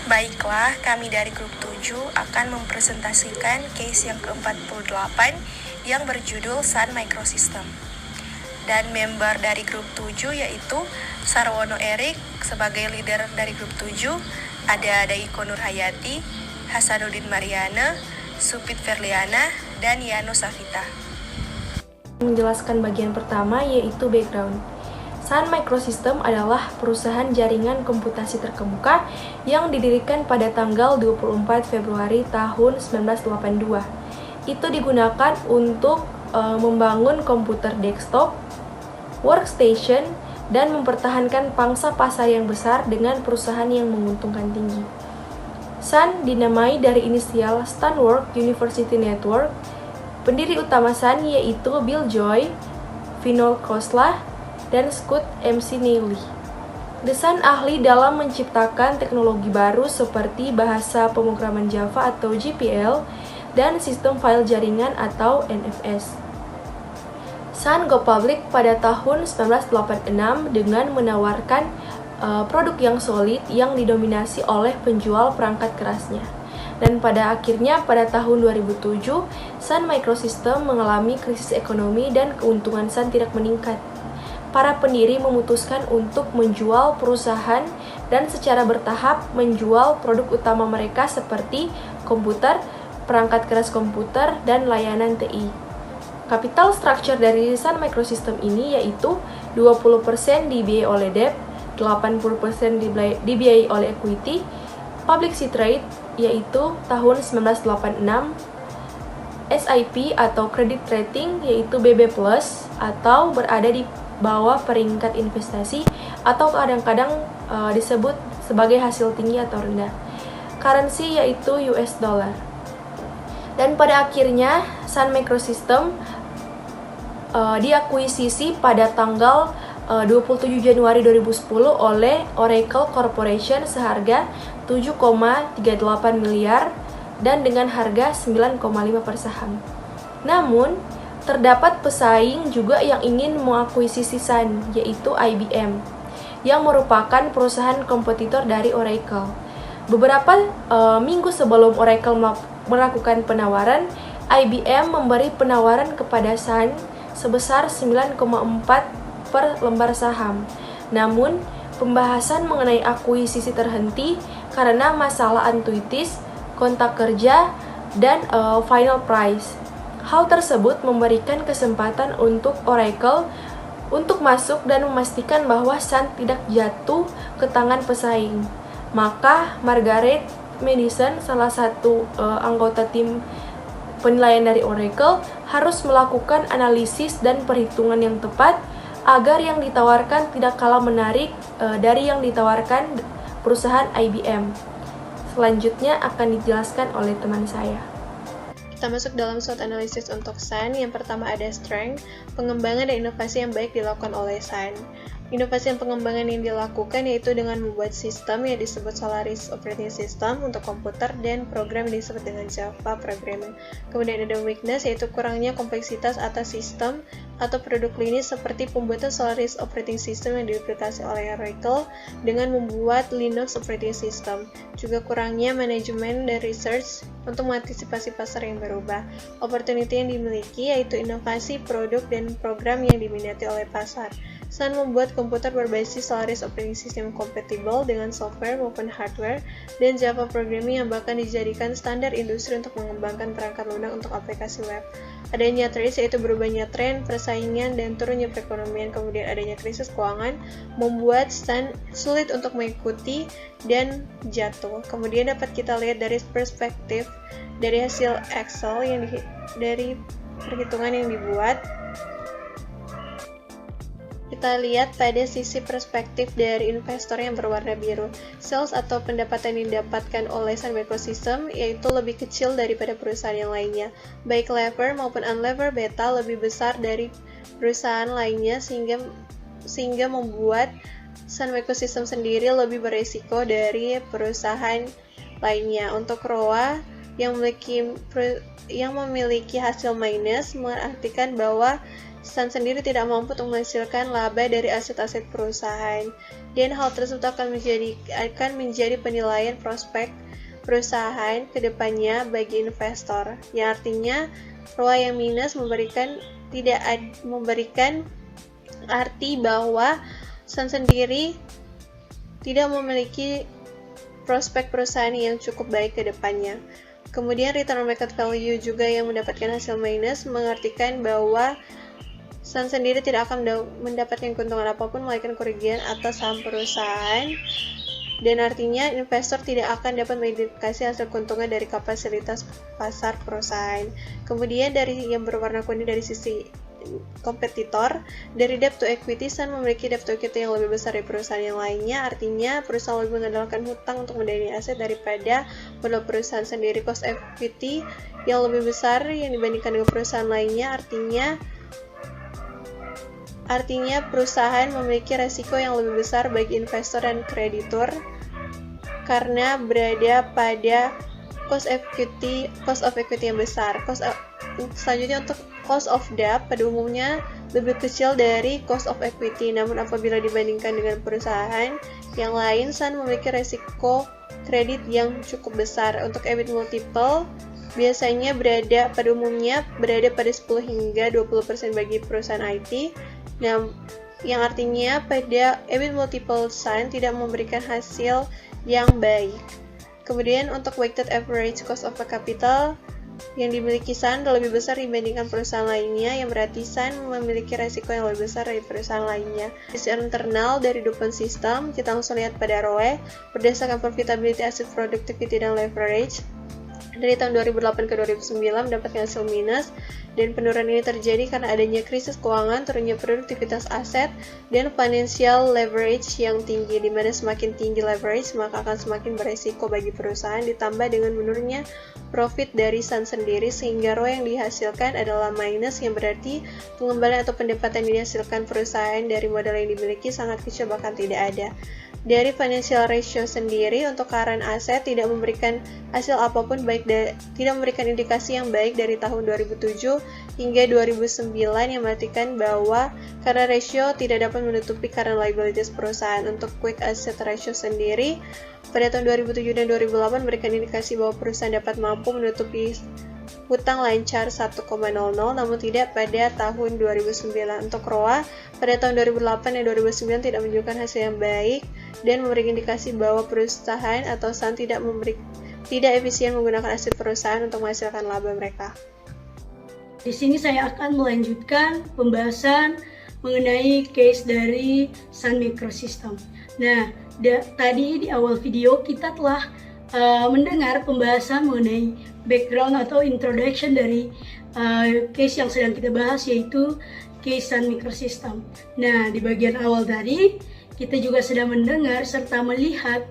Baiklah, kami dari grup 7 akan mempresentasikan case yang ke-48 yang berjudul Sun Microsystem. Dan member dari grup 7 yaitu Sarwono Erik sebagai leader dari grup 7, ada Daiko Nurhayati, Hasanuddin Mariana, Supit Verliana, dan Yano Safita. Menjelaskan bagian pertama yaitu background. Sun Microsystem adalah perusahaan jaringan komputasi terkemuka yang didirikan pada tanggal 24 Februari tahun 1982. Itu digunakan untuk membangun komputer desktop, workstation, dan mempertahankan pangsa pasar yang besar dengan perusahaan yang menguntungkan tinggi. Sun dinamai dari inisial Stanford University Network. Pendiri utama Sun yaitu Bill Joy, Vinod Khosla, dan Scott MC Neely. The Sun ahli dalam menciptakan teknologi baru seperti bahasa pemrograman Java atau GPL dan sistem file jaringan atau NFS. Sun go public pada tahun 1986 dengan menawarkan produk yang solid yang didominasi oleh penjual perangkat kerasnya. Dan pada akhirnya pada tahun 2007, Sun Microsystem mengalami krisis ekonomi dan keuntungan Sun tidak meningkat. Para pendiri memutuskan untuk menjual perusahaan dan secara bertahap menjual produk utama mereka seperti komputer, perangkat keras komputer, dan layanan TI. Capital structure dari Sun Microsystem ini yaitu 20% dibiayai oleh debt, 80% dibiayai oleh equity, public sea trade yaitu tahun 1986, SIP atau credit rating yaitu BB+, atau berada di bawah peringkat investasi atau kadang-kadang disebut sebagai hasil tinggi atau rendah. Currency yaitu US dollar. Dan pada akhirnya Sun Microsystem diakuisisi pada tanggal 27 Januari 2010 oleh Oracle Corporation seharga 7,38 miliar dan dengan harga 9,5 per saham. Namun, terdapat pesaing juga yang ingin mengakuisisi Sun, yaitu IBM, yang merupakan perusahaan kompetitor dari Oracle. Beberapa minggu sebelum Oracle melakukan penawaran, IBM memberi penawaran kepada Sun sebesar 9,4 per lembar saham. Namun, pembahasan mengenai akuisisi terhenti karena masalah antuitis, kontak kerja, dan final price. Hal tersebut memberikan kesempatan untuk Oracle untuk masuk dan memastikan bahwa Sun tidak jatuh ke tangan pesaing. Maka Margaret Madison, salah satu anggota tim penilaian dari Oracle, harus melakukan analisis dan perhitungan yang tepat agar yang ditawarkan tidak kalah menarik dari yang ditawarkan perusahaan IBM. Selanjutnya akan dijelaskan oleh teman saya. Kita masuk dalam SWOT analisis untuk Sun. Yang pertama ada strength, pengembangan dan inovasi yang baik dilakukan oleh Sun. Inovasi dan pengembangan yang dilakukan yaitu dengan membuat sistem yang disebut Solaris Operating System untuk komputer dan program yang disebut dengan Java Programming. Kemudian ada weakness yaitu kurangnya kompleksitas atas sistem atau produk klinis seperti pembuatan Solaris Operating System yang diaplikasi oleh Oracle dengan membuat Linux Operating System. Juga kurangnya manajemen dan research untuk mengantisipasi pasar yang berubah. Opportunity yang dimiliki yaitu inovasi produk dan program yang diminati oleh pasar. Sun membuat komputer berbasis Solaris Operating System kompatibel dengan software maupun hardware dan Java Programming yang bahkan dijadikan standar industri untuk mengembangkan perangkat lunak untuk aplikasi web. Adanya threats yaitu berubahnya tren, persaingan, dan turunnya perekonomian, kemudian adanya krisis keuangan membuat Sun sulit untuk mengikuti dan jatuh. Kemudian dapat kita lihat dari perspektif dari hasil Excel dari perhitungan yang dibuat. Kita lihat pada sisi perspektif dari investor yang berwarna biru. Sales atau pendapatan yang didapatkan oleh Sun Microsystem yaitu lebih kecil daripada perusahaan yang lainnya. Baik lever maupun unlever beta lebih besar dari perusahaan lainnya sehingga membuat Sun Microsystem sendiri lebih beresiko dari perusahaan lainnya. Untuk ROA yang memiliki hasil minus mengartikan bahwa Sun sendiri tidak mampu untuk menghasilkan laba dari aset-aset perusahaan, dan hal tersebut akan menjadi penilaian prospek perusahaan ke depannya bagi investor, yang artinya ROA yang minus memberikan arti bahwa Sun sendiri tidak memiliki prospek perusahaan yang cukup baik ke depannya. Kemudian return on market value juga yang mendapatkan hasil minus mengartikan bahwa Sun sendiri tidak akan mendapatkan keuntungan apapun melainkan kerugian atas saham perusahaan, dan artinya investor tidak akan dapat mengidentifikasi hasil keuntungan dari kapasitas pasar perusahaan. Kemudian dari yang berwarna kuning dari sisi kompetitor, dari debt to equity, Sun memiliki debt to equity yang lebih besar dari perusahaan yang lainnya, artinya perusahaan lebih mengandalkan hutang untuk mendanai aset daripada modal perusahaan sendiri. Cost equity yang lebih besar yang dibandingkan dengan perusahaan lainnya, artinya perusahaan memiliki resiko yang lebih besar bagi investor dan kreditur karena berada pada cost of equity yang besar. Selanjutnya untuk cost of debt pada umumnya lebih kecil dari cost of equity, namun apabila dibandingkan dengan perusahaan yang lain, Sun memiliki resiko kredit yang cukup besar. Untuk EBIT multiple biasanya pada umumnya berada pada 10 hingga 20% bagi perusahaan IT, yang artinya pada EBIT multiple Sun tidak memberikan hasil yang baik. Kemudian untuk weighted average cost of capital yang dimiliki Sun lebih besar dibandingkan perusahaan lainnya, yang berarti Sun memiliki resiko yang lebih besar dari perusahaan lainnya. Secara internal dari DuPont System, kita langsung lihat pada ROE berdasarkan profitability, asset productivity, dan leverage. Dari tahun 2008 ke 2009 mendapatkan hasil minus, dan penurunan ini terjadi karena adanya krisis keuangan, turunnya produktivitas aset, dan financial leverage yang tinggi, di mana semakin tinggi leverage maka akan semakin beresiko bagi perusahaan, ditambah dengan menurunnya profit dari Sun sendiri, sehingga ROE yang dihasilkan adalah minus, yang berarti pengembalian atau pendapatan yang dihasilkan perusahaan dari modal yang dimiliki sangat kecil bahkan tidak ada. Dari financial ratio sendiri untuk current asset tidak memberikan hasil apapun tidak memberikan indikasi yang baik dari tahun 2007 hingga 2009, yang mengartikan bahwa current ratio tidak dapat menutupi current liabilities perusahaan. Untuk quick asset ratio sendiri pada tahun 2007 dan 2008 memberikan indikasi bahwa perusahaan dapat mampu menutupi hutang lancar 1,00, namun tidak pada tahun 2009. Untuk ROA pada tahun 2008 dan 2009 tidak menunjukkan hasil yang baik dan memberi indikasi bahwa perusahaan atau Sun tidak efisien menggunakan aset perusahaan untuk menghasilkan laba mereka. Di sini saya akan melanjutkan pembahasan mengenai case dari Sun Microsystem. Nah, tadi di awal video kita telah mendengar pembahasan mengenai background atau introduction dari case yang sedang kita bahas, yaitu case Sun Microsystem. Nah, di bagian awal tadi kita juga sedang mendengar serta melihat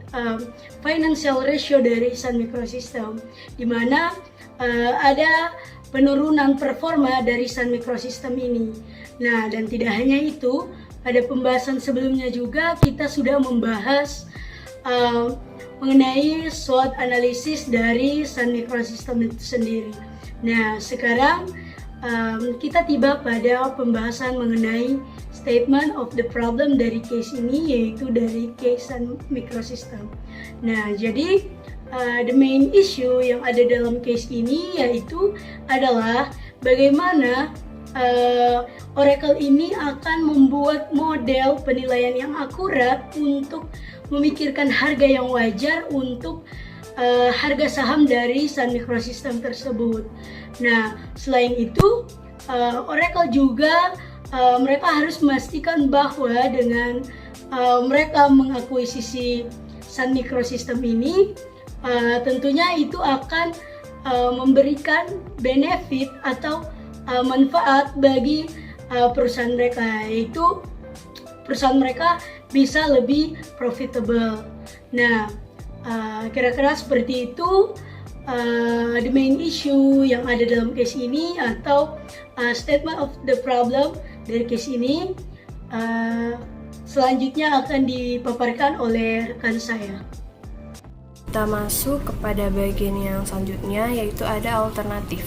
financial ratio dari Sun Microsystem, di mana ada penurunan performa dari Sun Microsystem ini. Nah, dan tidak hanya itu, pada pembahasan sebelumnya juga kita sudah membahas mengenai SWOT analisis dari Sun Microsystem itu sendiri. Nah, sekarang kita tiba pada pembahasan mengenai statement of the problem dari case ini, yaitu dari case Sun Microsystem. Nah, jadi the main issue yang ada dalam case ini yaitu adalah bagaimana Oracle ini akan membuat model penilaian yang akurat untuk memikirkan harga yang wajar untuk harga saham dari Sun Microsystem tersebut. Nah, selain itu Oracle juga mereka harus memastikan bahwa dengan mereka mengakuisisi Sun Microsystem ini, tentunya itu akan memberikan benefit atau manfaat bagi perusahaan mereka, yaitu perusahaan mereka bisa lebih profitable. Nah, kira-kira seperti itu the main issue yang ada dalam case ini, atau statement of the problem dari case ini. Selanjutnya akan dipaparkan oleh rekan saya. Kita masuk kepada bagian yang selanjutnya, yaitu ada alternatif.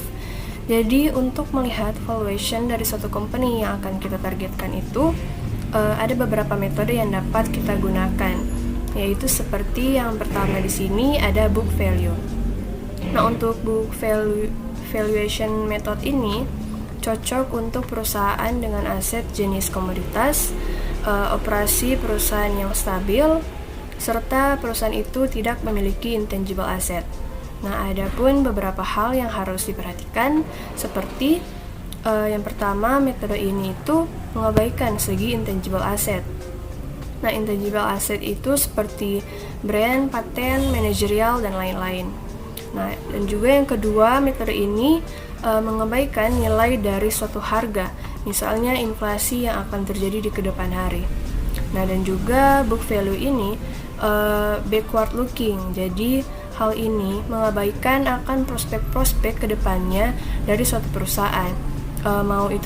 Jadi untuk melihat valuation dari suatu company yang akan kita targetkan itu, ada beberapa metode yang dapat kita gunakan, yaitu seperti yang pertama di sini ada book value. Nah, untuk book valuation method ini cocok untuk perusahaan dengan aset jenis komoditas, operasi perusahaan yang stabil, serta perusahaan itu tidak memiliki intangible asset. Nah, ada pun beberapa hal yang harus diperhatikan, seperti yang pertama, metode ini itu mengabaikan segi intangible asset. Nah, intangible asset itu seperti brand, paten, manajerial, dan lain-lain. Nah, dan juga yang kedua, metode ini mengabaikan nilai dari suatu harga, misalnya inflasi yang akan terjadi di kedepan hari. Nah, dan juga book value ini backward looking, jadi hal ini mengabaikan akan prospek-prospek kedepannya dari suatu perusahaan, mau itu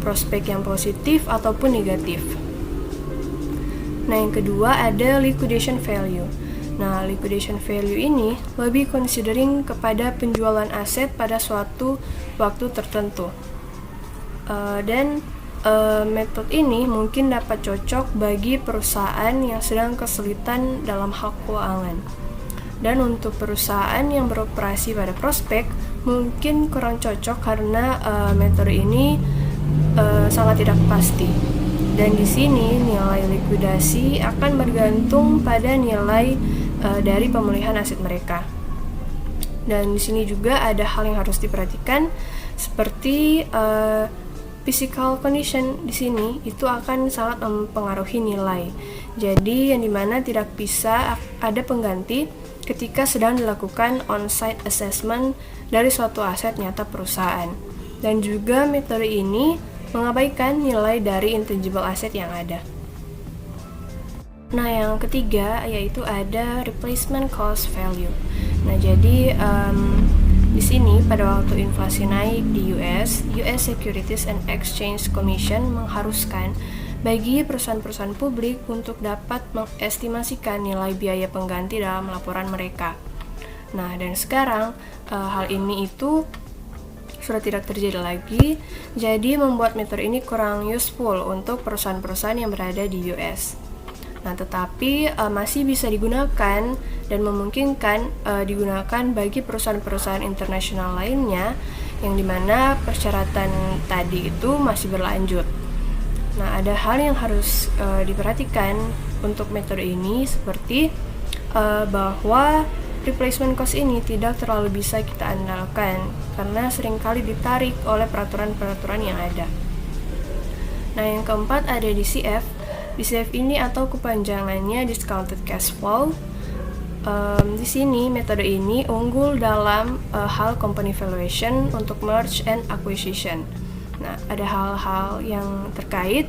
prospek yang positif ataupun negatif. Nah, yang kedua ada liquidation value. Nah, liquidation value ini lebih considering kepada penjualan aset pada suatu waktu tertentu. Dan metode ini mungkin dapat cocok bagi perusahaan yang sedang kesulitan dalam hal keuangan. Dan untuk perusahaan yang beroperasi pada prospek mungkin kurang cocok karena metode ini sangat tidak pasti. Dan di sini nilai likuidasi akan bergantung pada nilai dari pemulihan aset mereka. Dan di sini juga ada hal yang harus diperhatikan, seperti physical condition di sini itu akan sangat mempengaruhi nilai. Jadi yang dimana tidak bisa ada pengganti ketika sedang dilakukan on-site assessment dari suatu aset nyata perusahaan. Dan juga metode ini mengabaikan nilai dari intangible asset yang ada. Nah, yang ketiga yaitu ada replacement cost value. Nah, jadi di sini pada waktu inflasi naik di US Securities and Exchange Commission mengharuskan bagi perusahaan-perusahaan publik untuk dapat mengestimasikan nilai biaya pengganti dalam laporan mereka. Nah, dan sekarang hal ini itu sudah tidak terjadi lagi, jadi membuat metode ini kurang useful untuk perusahaan-perusahaan yang berada di US. Nah, tetapi masih bisa digunakan dan memungkinkan digunakan bagi perusahaan-perusahaan internasional lainnya yang dimana persyaratan tadi itu masih berlanjut. Nah, ada hal yang harus diperhatikan untuk metode ini, seperti bahwa replacement cost ini tidak terlalu bisa kita andalkan karena seringkali ditarik oleh peraturan-peraturan yang ada. Nah, yang keempat ada DCF. DCF ini atau kepanjangannya discounted cash flow. Di sini metode ini unggul dalam hal company valuation untuk merge and acquisition. Nah, ada hal-hal yang terkait,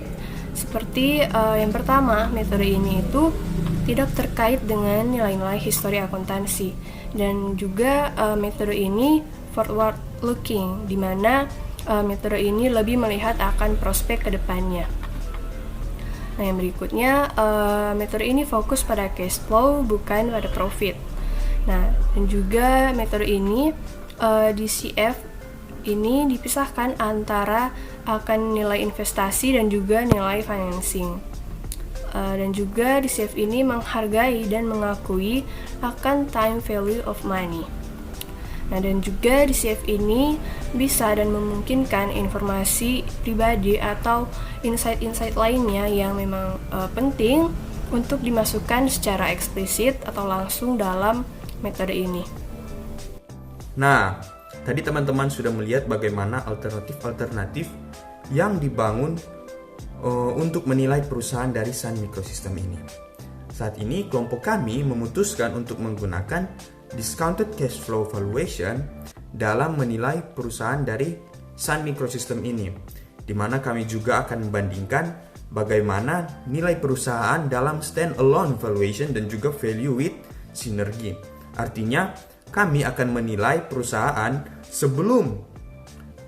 seperti yang pertama, metode ini itu tidak terkait dengan nilai-nilai histori akuntansi, dan juga metode ini forward looking, di mana metode ini lebih melihat akan prospek ke depannya. Nah, yang berikutnya, metode ini fokus pada cash flow bukan pada profit. Nah, dan juga metode ini DCF ini dipisahkan antara akan nilai investasi dan juga nilai financing. Dan juga DCF ini menghargai dan mengakui akan time value of money. Nah, dan juga DCF ini bisa dan memungkinkan informasi pribadi atau insight-insight lainnya yang memang penting untuk dimasukkan secara eksplisit atau langsung dalam metode ini. Nah, tadi teman-teman sudah melihat bagaimana alternatif-alternatif yang dibangun untuk menilai perusahaan dari Sun Microsystem ini. Saat ini kelompok kami memutuskan untuk menggunakan discounted cash flow valuation dalam menilai perusahaan dari Sun Microsystem ini, di mana kami juga akan membandingkan bagaimana nilai perusahaan dalam stand-alone valuation dan juga value with synergy. Artinya, kami akan menilai perusahaan sebelum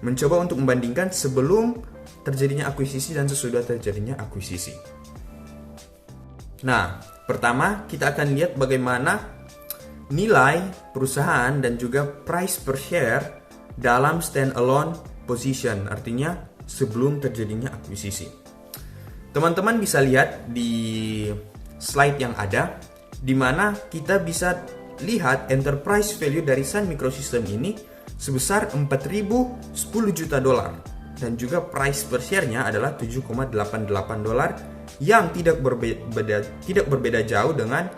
mencoba untuk membandingkan sebelum terjadinya akuisisi dan sesudah terjadinya akuisisi. Nah, pertama kita akan lihat bagaimana nilai perusahaan dan juga price per share dalam stand-alone position, artinya sebelum terjadinya akuisisi. Teman-teman bisa lihat di slide yang ada, di mana kita bisa lihat enterprise value dari Sun Microsystems ini sebesar 4.010 juta dolar, dan juga price per share-nya adalah 7,88 dolar, yang tidak berbeda jauh dengan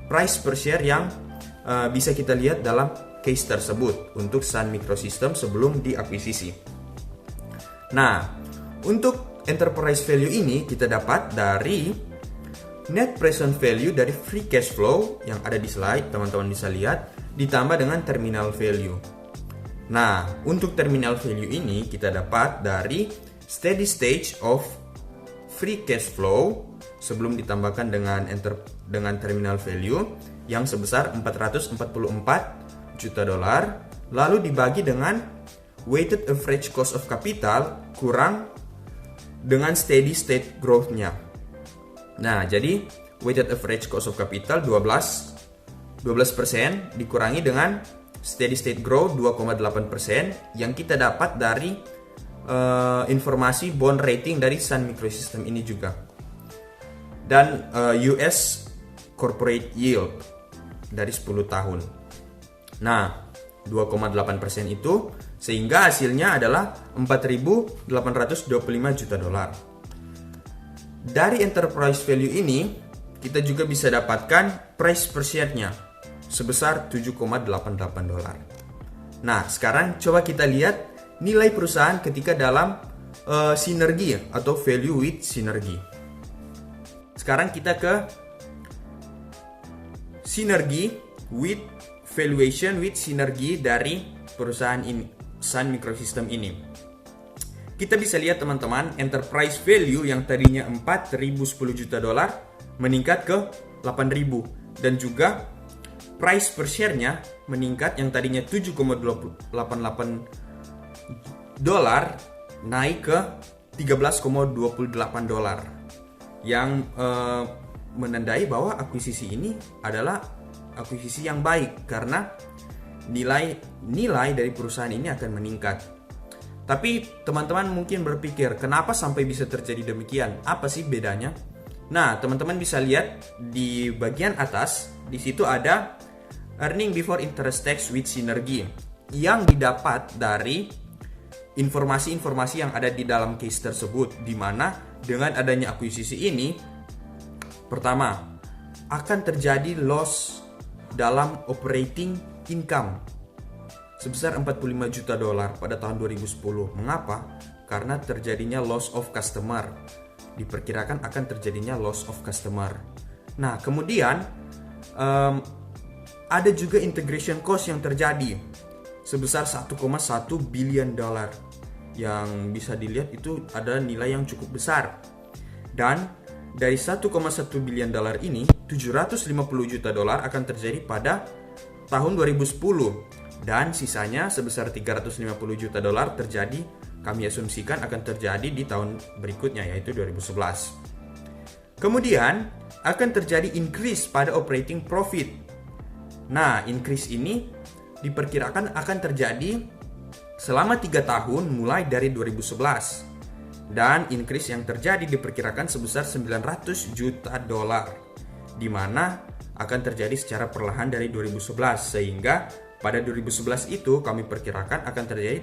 price per share yang bisa kita lihat dalam case tersebut untuk Sun Microsystems sebelum diakuisisi. Nah, untuk enterprise value ini kita dapat dari net present value dari free cash flow yang ada di slide, teman-teman bisa lihat, ditambah dengan terminal value. Nah, untuk terminal value ini kita dapat dari steady stage of free cash flow sebelum ditambahkan dengan terminal value yang sebesar 444 juta dolar, lalu dibagi dengan weighted average cost of capital kurang dengan steady state growth-nya. Nah, jadi weighted average cost of capital 12% dikurangi dengan steady state growth 2,8% yang kita dapat dari informasi bond rating dari Sun Microsystems ini juga. Dan US corporate yield dari 10 tahun. Nah, 2,8% itu sehingga hasilnya adalah 4.825 juta dolar. Dari enterprise value ini kita juga bisa dapatkan price per share-nya sebesar 7,88 dolar. Nah, sekarang coba kita lihat nilai perusahaan ketika dalam sinergi atau value with synergy. Sekarang kita ke sinergi with valuation with synergy dari perusahaan ini, Sun Microsystems ini. Kita bisa lihat teman-teman, enterprise value yang tadinya 4.010 juta dolar meningkat ke 8.000, dan juga price per share-nya meningkat yang tadinya 7,88 dolar naik ke 13,28 dolar, yang menandai bahwa akuisisi ini adalah akuisisi yang baik karena nilai dari perusahaan ini akan meningkat. Tapi teman-teman mungkin berpikir, kenapa sampai bisa terjadi demikian? Apa sih bedanya? Nah, teman-teman bisa lihat di bagian atas, di situ ada earning before interest tax with synergy yang didapat dari informasi-informasi yang ada di dalam case tersebut, di mana dengan adanya akuisisi ini, pertama, akan terjadi loss dalam operating income sebesar 45 juta dolar pada tahun 2010. Mengapa? Karena terjadinya loss of customer. Diperkirakan akan terjadinya loss of customer. Nah, kemudian ada juga integration cost yang terjadi sebesar 1,1 billion dolar. Yang bisa dilihat itu ada nilai yang cukup besar. Dan dari 1,1 billion dolar ini, 750 juta dolar akan terjadi pada tahun 2010. Dan sisanya sebesar 350 juta dolar terjadi, kami asumsikan akan terjadi di tahun berikutnya, yaitu 2011. Kemudian akan terjadi increase pada operating profit. Nah, increase ini diperkirakan akan terjadi selama 3 tahun mulai dari 2011. Dan increase yang terjadi diperkirakan sebesar 900 juta dolar, di mana akan terjadi secara perlahan dari 2011, sehingga pada 2011 itu kami perkirakan akan terjadi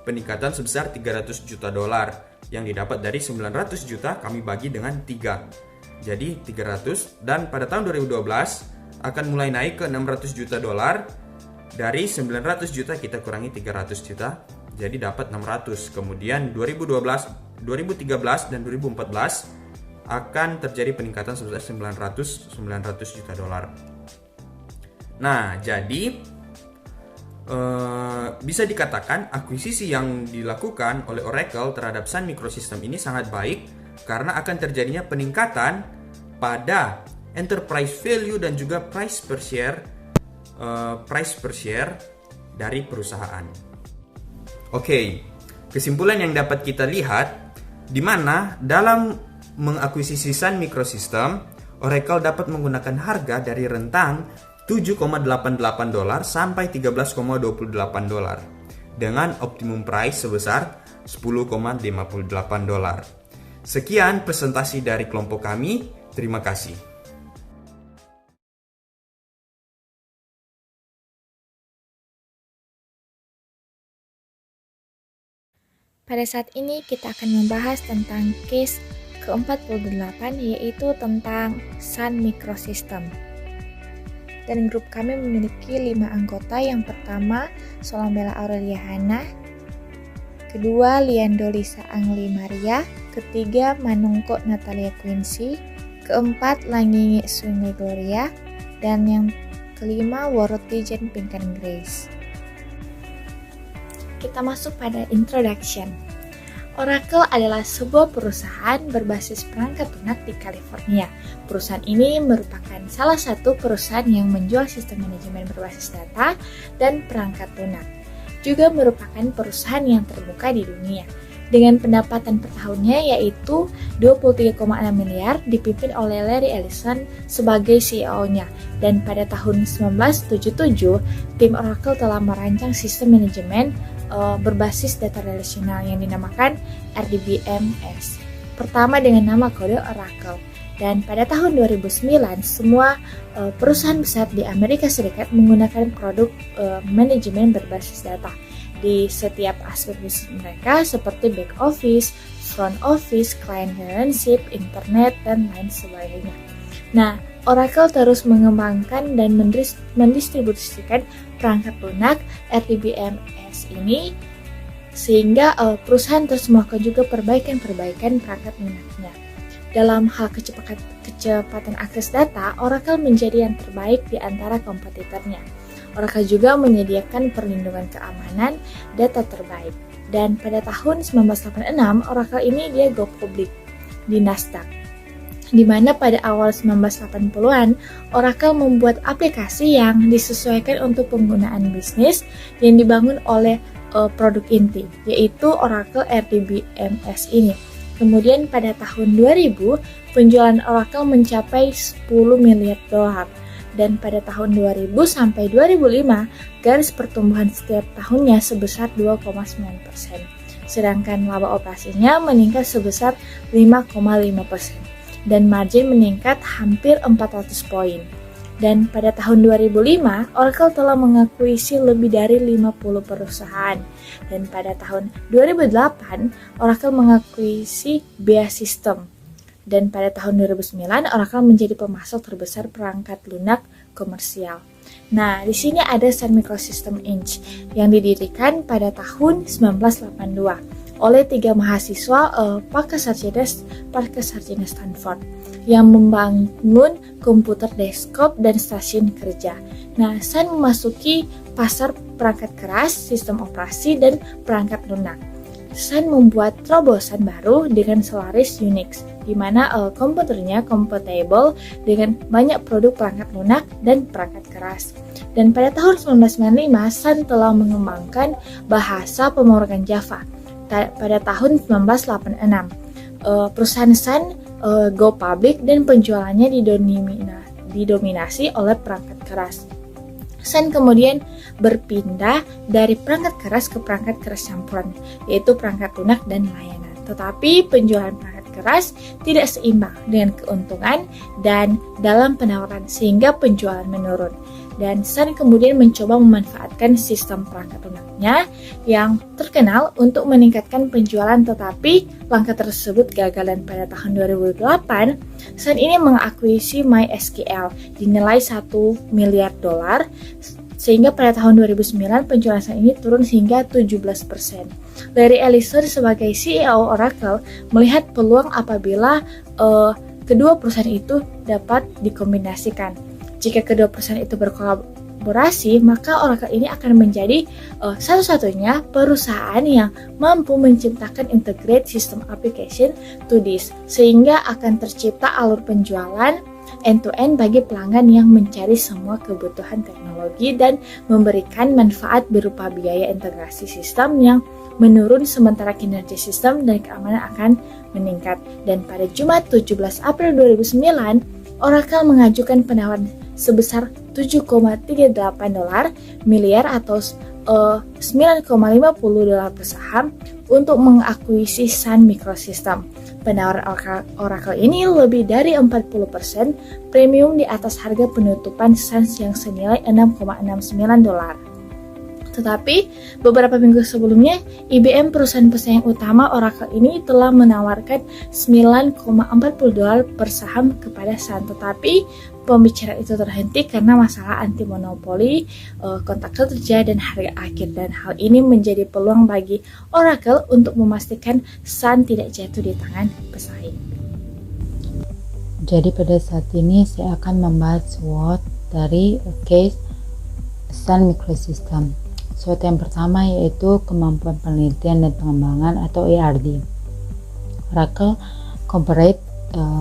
peningkatan sebesar 300 juta dolar yang didapat dari 900 juta kami bagi dengan 3. Jadi 300, dan pada tahun 2012 akan mulai naik ke 600 juta dolar. Dari 900 juta kita kurangi 300 juta, jadi dapat 600. Kemudian 2012, 2013 dan 2014 akan terjadi peningkatan sebesar 900 juta dolar. Nah, jadi bisa dikatakan akuisisi yang dilakukan oleh Oracle terhadap Sun Microsystems ini sangat baik karena akan terjadinya peningkatan pada enterprise value dan juga price per share dari perusahaan. Oke, kesimpulan yang dapat kita lihat di mana dalam mengakuisisi Sun Microsystems, Oracle dapat menggunakan harga dari rentang 7,88 dolar sampai 13,28 dolar. dengan optimum price sebesar $10,58. Sekian presentasi dari kelompok kami. Terima kasih. Pada saat ini kita akan membahas tentang case ke-48, yaitu tentang Sun Microsystem. Dan grup kami memiliki 5 anggota. Yang pertama, Solambela Aurelia Hana, kedua, Liando Lisa Angli Maria, ketiga, Manungko Natalia Quincy, keempat, Langingi Sungai Gloria, dan yang kelima, Woroti Jen Pinkan Grace. Kita masuk pada introduction. Oracle adalah sebuah perusahaan berbasis perangkat lunak di California. Perusahaan ini merupakan salah satu perusahaan yang menjual sistem manajemen berbasis data dan perangkat lunak. Juga merupakan perusahaan yang terbuka di dunia, dengan pendapatan per tahunnya yaitu 23,6 miliar, dipimpin oleh Larry Ellison sebagai CEO-nya. Dan pada tahun 1977, tim Oracle telah merancang sistem manajemen berbasis data relasional yang dinamakan RDBMS, pertama dengan nama kode Oracle. Dan pada tahun 2009, semua perusahaan besar di Amerika Serikat menggunakan produk manajemen berbasis data di setiap aspek bisnis mereka, seperti back office, front office, client relationship, internet, dan lain sebagainya. Nah, Oracle terus mengembangkan dan mendistribusikan perangkat lunak RDBMS ini, sehingga perusahaan terus melakukan juga perbaikan perangkat lunaknya. Dalam hal kecepatan akses data, Oracle menjadi yang terbaik di antara kompetitornya. Oracle juga menyediakan perlindungan keamanan data terbaik. Dan pada tahun 1986, Oracle ini dia go public di Nasdaq, di mana pada awal 1980-an, Oracle membuat aplikasi yang disesuaikan untuk penggunaan bisnis yang dibangun oleh produk inti, yaitu Oracle RDBMS ini. Kemudian pada tahun 2000, penjualan Oracle mencapai 10 miliar dolar. Dan pada tahun 2000 sampai 2005, garis pertumbuhan setiap tahunnya sebesar 2,9%. Sedangkan laba operasinya meningkat sebesar 5,5%. Dan margin meningkat hampir 400 poin. Dan pada tahun 2005, Oracle telah mengakuisisi lebih dari 50 perusahaan. Dan pada tahun 2008, Oracle mengakuisisi BEA System. Dan pada tahun 2009, Oracle menjadi pemasok terbesar perangkat lunak komersial. Nah, di sini ada Sun Microsystem Inc. yang didirikan pada tahun 1982. Oleh 3 mahasiswa pasca sarjana Stanford yang membangun komputer desktop dan stasiun kerja. Nah, Sun memasuki pasar perangkat keras, sistem operasi, dan perangkat lunak. Sun membuat terobosan baru dengan Solaris Unix, di mana komputernya compatible dengan banyak produk perangkat lunak dan perangkat keras. Dan pada tahun 1995, Sun telah mengembangkan bahasa pemrograman Java. Pada tahun 1986, perusahaan Sun go public dan penjualannya didominasi oleh perangkat keras. Sun kemudian berpindah dari perangkat keras ke perangkat keras campuran, yaitu perangkat lunak dan layanan. Tetapi penjualan perangkat keras tidak seimbang dengan keuntungan dan dalam penawaran, sehingga penjualan menurun. Dan Sun kemudian mencoba memanfaatkan sistem perangkat lunaknya yang terkenal untuk meningkatkan penjualan, tetapi langkah tersebut gagal. Dan pada tahun 2008, Sun ini mengakuisisi MySQL dinilai 1 miliar dolar, sehingga pada tahun 2009 penjualan Sun ini turun hingga 17%. Larry Ellison sebagai CEO Oracle melihat peluang apabila kedua perusahaan itu dapat dikombinasikan. Jika kedua perusahaan itu berkolaborasi, maka Oracle ini akan menjadi satu-satunya perusahaan yang mampu menciptakan integrated system application to this, sehingga akan tercipta alur penjualan end-to-end bagi pelanggan yang mencari semua kebutuhan teknologi dan memberikan manfaat berupa biaya integrasi sistem yang menurun, sementara kinerja sistem dan keamanan akan meningkat. Dan pada Jumat 17 April 2009, Oracle mengajukan penawaran sebesar $7,38 miliar atau $9,50 per saham untuk mengakuisisi Sun Microsystems. Penawaran Oracle ini lebih dari 40% premium di atas harga penutupan Sun yang senilai $6,69. Tetapi beberapa minggu sebelumnya, IBM, perusahaan pesaing utama Oracle ini, telah menawarkan $9,40 per saham kepada Sun. Tetapi pembicaraan itu terhenti karena masalah anti monopoli, kontrak kerja, dan harga akhir. Dan hal ini menjadi peluang bagi Oracle untuk memastikan Sun tidak jatuh di tangan pesaing. Jadi pada saat ini saya akan membahas SWOT dari case Sun Microsystems. SWOT yang pertama yaitu kemampuan penelitian dan pengembangan atau ERD. Oracle Corporate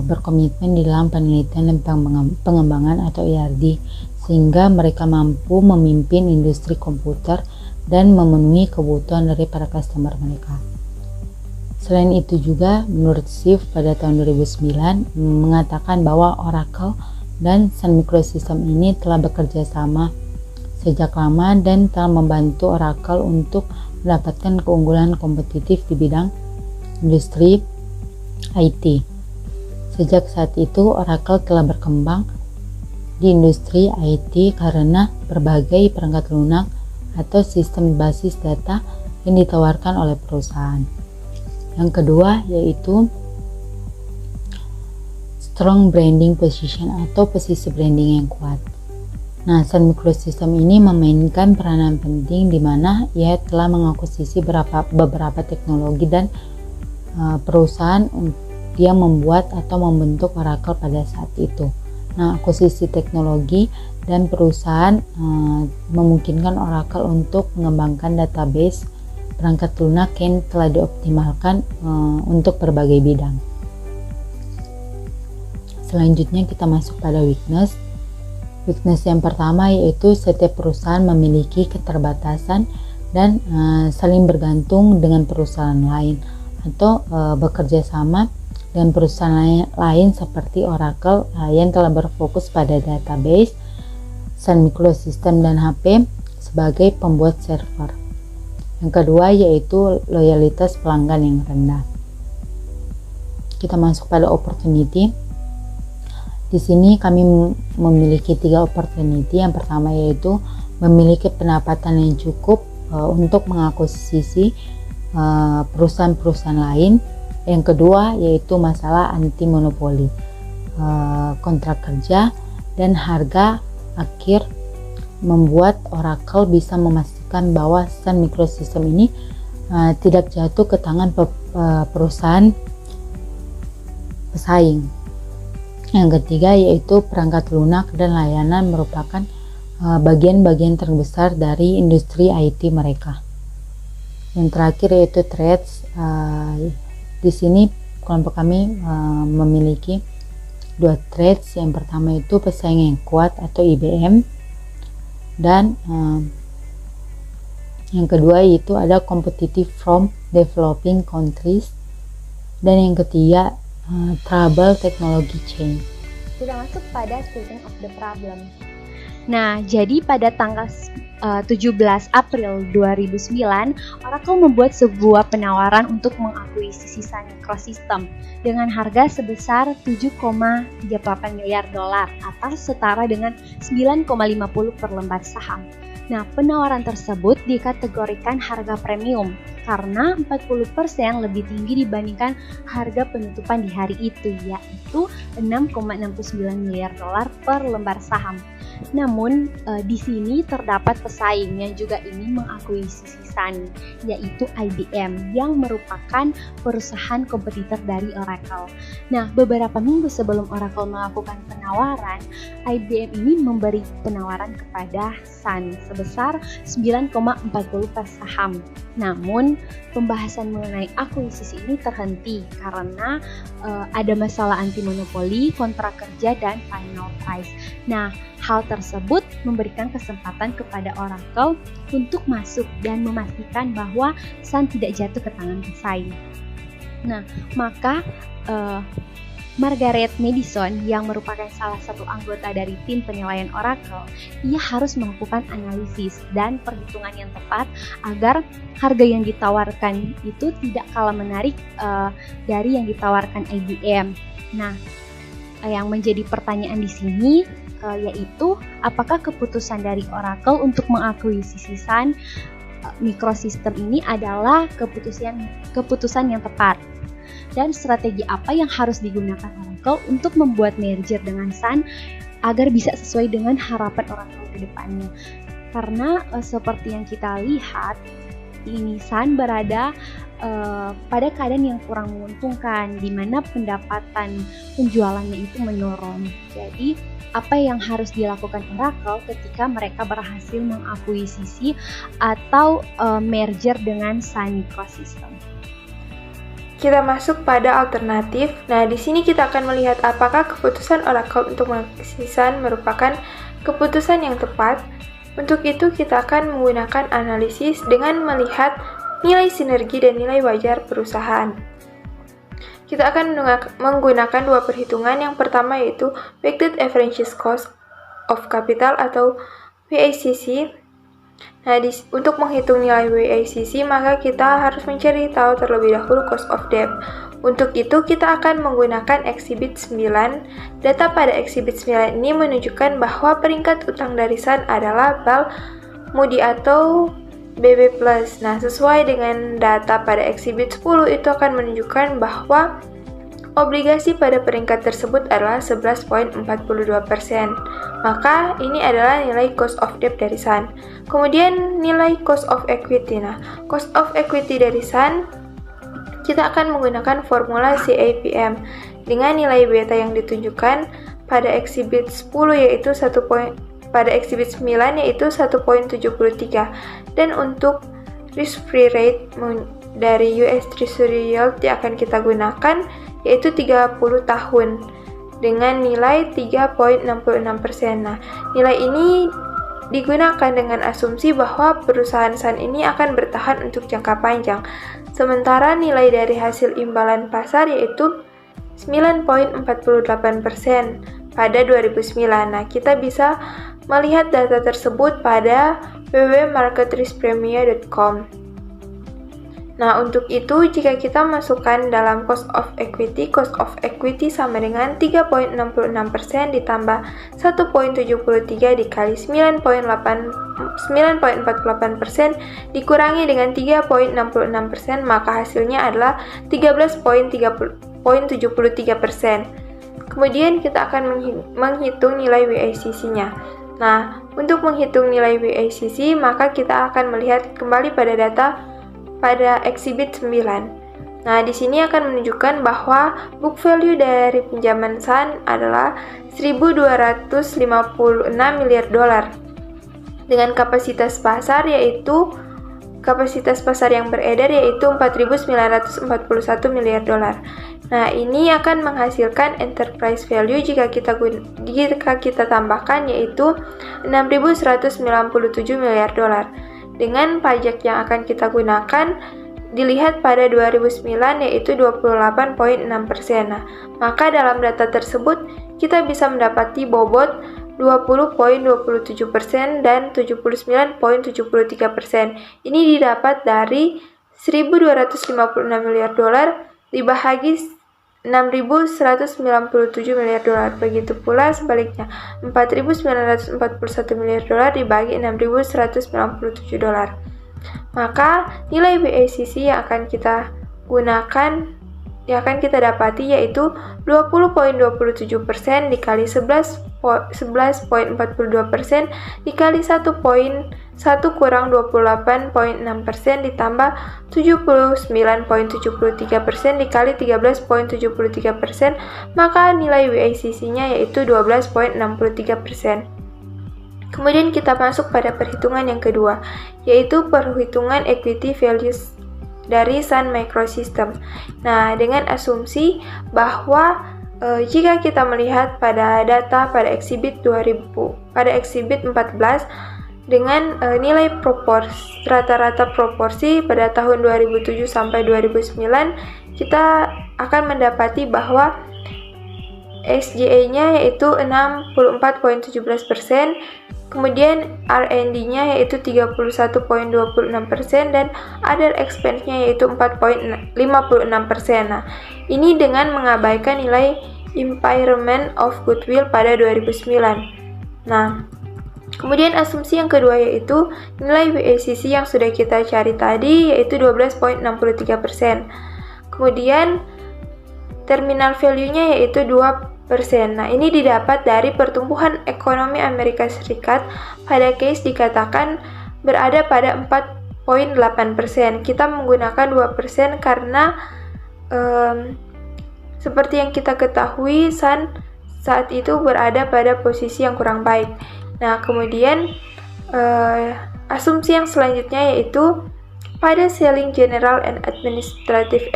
berkomitmen di dalam penelitian dan pengembangan atau ERD, sehingga mereka mampu memimpin industri komputer dan memenuhi kebutuhan dari para customer mereka. Selain itu juga, menurut Steve pada tahun 2009 mengatakan bahwa Oracle dan Sun Microsystems ini telah bekerja sama sejak lama dan telah membantu Oracle untuk mendapatkan keunggulan kompetitif di bidang industri IT. Sejak saat itu, Oracle telah berkembang di industri IT karena berbagai perangkat lunak atau sistem basis data yang ditawarkan oleh perusahaan. Yang kedua yaitu strong branding position atau posisi branding yang kuat. Nah, Sun Microsystems ini memainkan peranan penting di mana ia telah mengakuisisi beberapa teknologi dan perusahaan yang membuat atau membentuk Oracle pada saat itu. Nah, akuisisi teknologi dan perusahaan memungkinkan Oracle untuk mengembangkan database perangkat lunak yang telah dioptimalkan untuk berbagai bidang. Selanjutnya kita masuk pada weakness. Weakness yang pertama yaitu setiap perusahaan memiliki keterbatasan dan saling bergantung dengan perusahaan lain atau bekerja sama dengan perusahaan lain seperti Oracle yang telah berfokus pada database, Sun Microsystems dan HP sebagai pembuat server. Yang kedua yaitu loyalitas pelanggan yang rendah. Kita masuk pada opportunity. Di sini kami memiliki 3 opportunity. Yang pertama yaitu memiliki pendapatan yang cukup untuk mengakuisisi perusahaan-perusahaan lain. Yang kedua yaitu masalah anti monopoli, kontrak kerja dan harga akhir membuat Oracle bisa memastikan bahwa Sun Microsystems ini tidak jatuh ke tangan perusahaan pesaing. Yang ketiga yaitu perangkat lunak dan layanan merupakan bagian-bagian terbesar dari industri IT mereka. Yang terakhir yaitu threats. Di sini kelompok kami memiliki 2 threats. Yang pertama itu pesaing yang kuat atau IBM, dan yang kedua yaitu ada competitive from developing countries, dan yang ketiga trouble technology change. Kita masuk pada statement of the problem. Nah, jadi pada tanggal 17 April 2009, Oracle membuat sebuah penawaran untuk mengakuisisi Sun Microsystems dengan harga sebesar $7,38 miliar atau setara dengan 9,50 per lembar saham. Nah, penawaran tersebut dikategorikan harga premium karena 40% lebih tinggi dibandingkan harga penutupan di hari itu, yaitu $6,69 miliar per lembar saham. Namun, di sini terdapat pesaing yang juga ingin mengakuisisi Sun, yaitu IBM, yang merupakan perusahaan kompetitor dari Oracle. Nah, beberapa minggu sebelum Oracle melakukan penawaran, IBM ini memberi penawaran kepada Sun sebesar 9,40 per saham. Namun, pembahasan mengenai akuisisi ini terhenti karena ada masalah anti monopoli, kontrak kerja, dan final price. Nah, hal tersebut memberikan kesempatan kepada Oracle untuk masuk dan memastikan bahwa Sun tidak jatuh ke tangan pesaing. Nah, maka Margaret Madison yang merupakan salah satu anggota dari tim penilaian Oracle, ia harus melakukan analisis dan perhitungan yang tepat agar harga yang ditawarkan itu tidak kalah menarik dari yang ditawarkan IBM. Nah, yang menjadi pertanyaan di sini yaitu apakah keputusan dari Oracle untuk mengakuisisi Sun Microsystems ini adalah keputusan yang tepat, dan strategi apa yang harus digunakan Oracle untuk membuat merger dengan Sun agar bisa sesuai dengan harapan Oracle ke depannya. Karena seperti yang kita lihat, ini Sun berada pada keadaan yang kurang menguntungkan, di mana pendapatan penjualannya itu menurun. Jadi apa yang harus dilakukan Oracle ketika mereka berhasil mengakuisisi atau merger dengan Sun Microsystems? Kita masuk pada alternatif. Nah, di sini kita akan melihat apakah keputusan Oracle untuk mengakuisisi Sun merupakan keputusan yang tepat. Untuk itu, kita akan menggunakan analisis dengan melihat nilai sinergi dan nilai wajar perusahaan. Kita akan menggunakan dua perhitungan. Yang pertama yaitu Weighted Average Cost of Capital atau WACC. Nah, untuk menghitung nilai WACC, maka kita harus mencari tahu terlebih dahulu cost of debt. Untuk itu, kita akan menggunakan Exhibit 9. Data pada Exhibit 9 ini menunjukkan bahwa peringkat utang dari Sun adalah BAL Moody atau BB+. Nah, sesuai dengan data pada Exhibit 10 itu akan menunjukkan bahwa obligasi pada peringkat tersebut adalah 11.42%. Maka ini adalah nilai cost of debt dari Sun. Kemudian nilai cost of equity. Nah, cost of equity dari Sun kita akan menggunakan formula CAPM dengan nilai beta yang ditunjukkan pada Exhibit 10 yaitu pada Exhibit 9 yaitu 1.73, dan untuk risk free rate dari US Treasury Yield yang akan kita gunakan yaitu 30 tahun dengan nilai 3.66%. Nah, nilai ini digunakan dengan asumsi bahwa perusahaan Sun ini akan bertahan untuk jangka panjang. Sementara nilai dari hasil imbalan pasar yaitu 9.48% pada 2009. Nah, kita bisa melihat data tersebut pada www.marketriskpremia.com. Nah, untuk itu jika kita masukkan dalam cost of equity sama dengan 3.66% ditambah 1.73 dikali 9.48% dikurangi dengan 3.66%, maka hasilnya adalah 13.73%. Kemudian kita akan menghitung nilai WACC-nya. Nah, untuk menghitung nilai WACC, maka kita akan melihat kembali pada data pada Exhibit 9. Nah, di sini akan menunjukkan bahwa book value dari pinjaman Sun adalah 1.256 miliar dolar dengan kapasitas pasar yang beredar yaitu 4.941 miliar dolar. Nah, ini akan menghasilkan enterprise value jika kita tambahkan yaitu 6.197 miliar dolar. Dengan pajak yang akan kita gunakan dilihat pada 2009 yaitu 28.6%. Nah, maka dalam data tersebut kita bisa mendapati bobot 20.27% dan 79.73%. Ini didapat dari 1.256 miliar dolar dibahagi 6.197 miliar dolar. Begitu pula sebaliknya, 4.941 miliar dolar dibagi 6.197 dolar. Maka nilai WACC yang akan kita gunakan, yang akan kita dapati yaitu 20.27% dikali 11.42% dikali 1 kurang 28.6% ditambah 79.73% dikali 13.73%, maka nilai WACC-nya yaitu 12.63%. Kemudian kita masuk pada perhitungan yang kedua, yaitu perhitungan equity values dari Sun Microsystems. Nah, dengan asumsi bahwa jika kita melihat pada data pada Exhibit 14 dengan nilai rata-rata proporsi pada tahun 2007 sampai 2009, kita akan mendapati bahwa SG&A-nya yaitu 64,17%, kemudian R&D-nya yaitu 31,26%, dan other expense-nya yaitu 4,56%. Nah, ini dengan mengabaikan nilai impairment of goodwill pada 2009. Nah, kemudian asumsi yang kedua yaitu nilai WACC yang sudah kita cari tadi yaitu 12,63%. Kemudian terminal value-nya yaitu 2%. Nah, ini didapat dari pertumbuhan ekonomi Amerika Serikat pada case dikatakan berada pada 4,8%. Kita menggunakan 2% karena seperti yang kita ketahui, Sun saat itu berada pada posisi yang kurang baik. Nah, kemudian asumsi yang selanjutnya yaitu pada selling general and administrative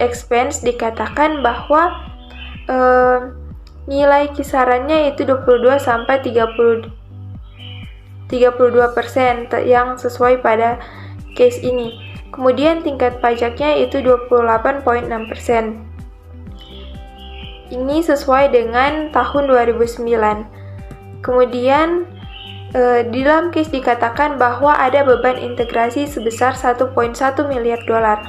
expense dikatakan bahwa nilai kisarannya itu 22-32% yang sesuai pada case ini. Kemudian tingkat pajaknya itu 28,6%. Ini sesuai dengan tahun 2009. Kemudian di dalam case dikatakan bahwa ada beban integrasi sebesar 1,1 miliar dolar.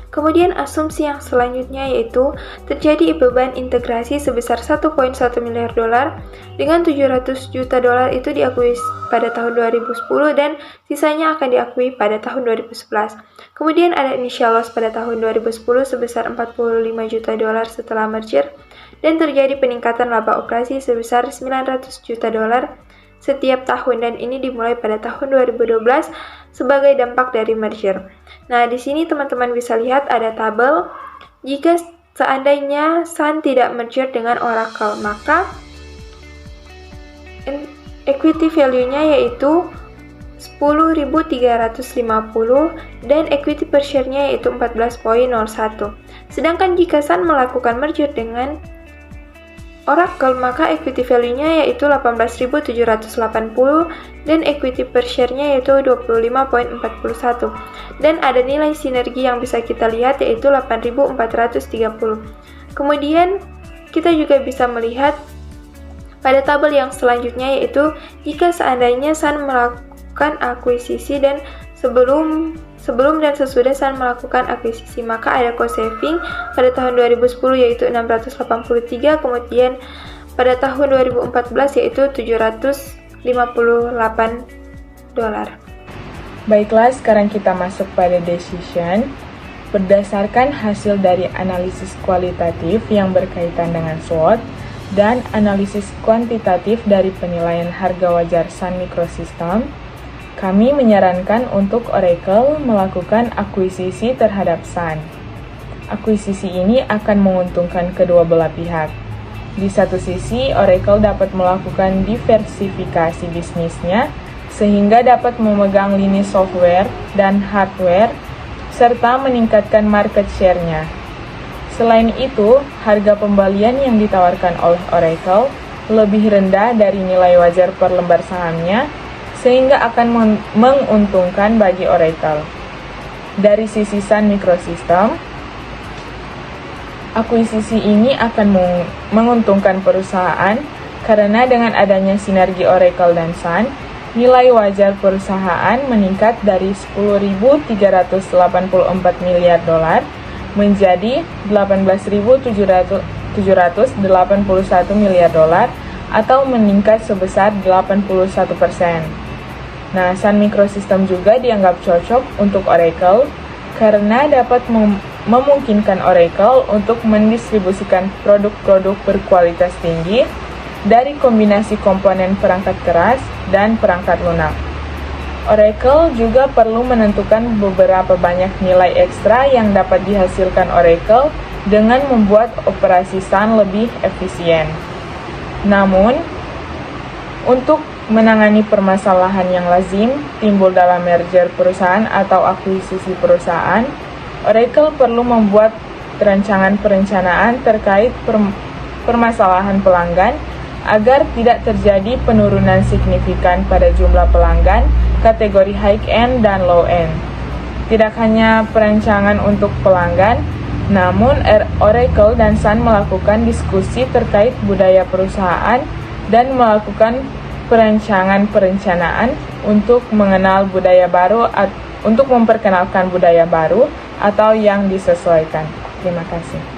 Kemudian asumsi yang selanjutnya yaitu terjadi beban integrasi sebesar 1,1 miliar dolar dengan 700 juta dolar itu diakui pada tahun 2010 dan sisanya akan diakui pada tahun 2011. Kemudian ada initial loss pada tahun 2010 sebesar 45 juta dolar setelah merger dan terjadi peningkatan laba operasi sebesar 900 juta dolar setiap tahun dan ini dimulai pada tahun 2012 sebagai dampak dari merger. Nah, di sini teman-teman bisa lihat ada tabel. Jika seandainya Sun tidak merger dengan Oracle, maka equity value-nya yaitu 10.350 dan equity per share-nya yaitu 14,01. Sedangkan jika Sun melakukan merger dengan Oracle, maka equity value-nya yaitu 18.780 dan equity per share-nya yaitu 25,41. Dan ada nilai sinergi yang bisa kita lihat yaitu 8.430. Kemudian kita juga bisa melihat pada tabel yang selanjutnya yaitu jika seandainya Sun melakukan akuisisi dan sebelum dan sesudah Sun melakukan akuisisi, maka ada cost saving pada tahun 2010 yaitu 683, kemudian pada tahun 2014 yaitu 758 dolar. Baiklah, sekarang kita masuk pada decision. Berdasarkan hasil dari analisis kualitatif yang berkaitan dengan SWOT dan analisis kuantitatif dari penilaian harga wajar Sun Microsystems, kami menyarankan untuk Oracle melakukan akuisisi terhadap Sun. Akuisisi ini akan menguntungkan kedua belah pihak. Di satu sisi, Oracle dapat melakukan diversifikasi bisnisnya sehingga dapat memegang lini software dan hardware serta meningkatkan market share-nya. Selain itu, harga pembelian yang ditawarkan oleh Oracle lebih rendah dari nilai wajar per lembar sahamnya sehingga akan menguntungkan bagi Oracle. Dari sisi Sun Microsystems, akuisisi ini akan menguntungkan perusahaan karena dengan adanya sinergi Oracle dan Sun, nilai wajar perusahaan meningkat dari 10.384 miliar dolar menjadi 18.781 miliar dolar atau meningkat sebesar 81%. Nah, Sun Microsystems juga dianggap cocok untuk Oracle karena dapat memungkinkan Oracle untuk mendistribusikan produk-produk berkualitas tinggi dari kombinasi komponen perangkat keras dan perangkat lunak. Oracle juga perlu menentukan beberapa banyak nilai ekstra yang dapat dihasilkan Oracle dengan membuat operasi Sun lebih efisien. Namun, untuk menangani permasalahan yang lazim timbul dalam merger perusahaan atau akuisisi perusahaan, Oracle perlu membuat rancangan perencanaan terkait permasalahan pelanggan agar tidak terjadi penurunan signifikan pada jumlah pelanggan kategori high-end dan low-end. Tidak hanya perancangan untuk pelanggan, Namun, Oracle dan Sun melakukan diskusi terkait budaya perusahaan dan melakukan perencanaan untuk mengenal budaya baru, untuk memperkenalkan budaya baru atau yang disesuaikan. Terima kasih.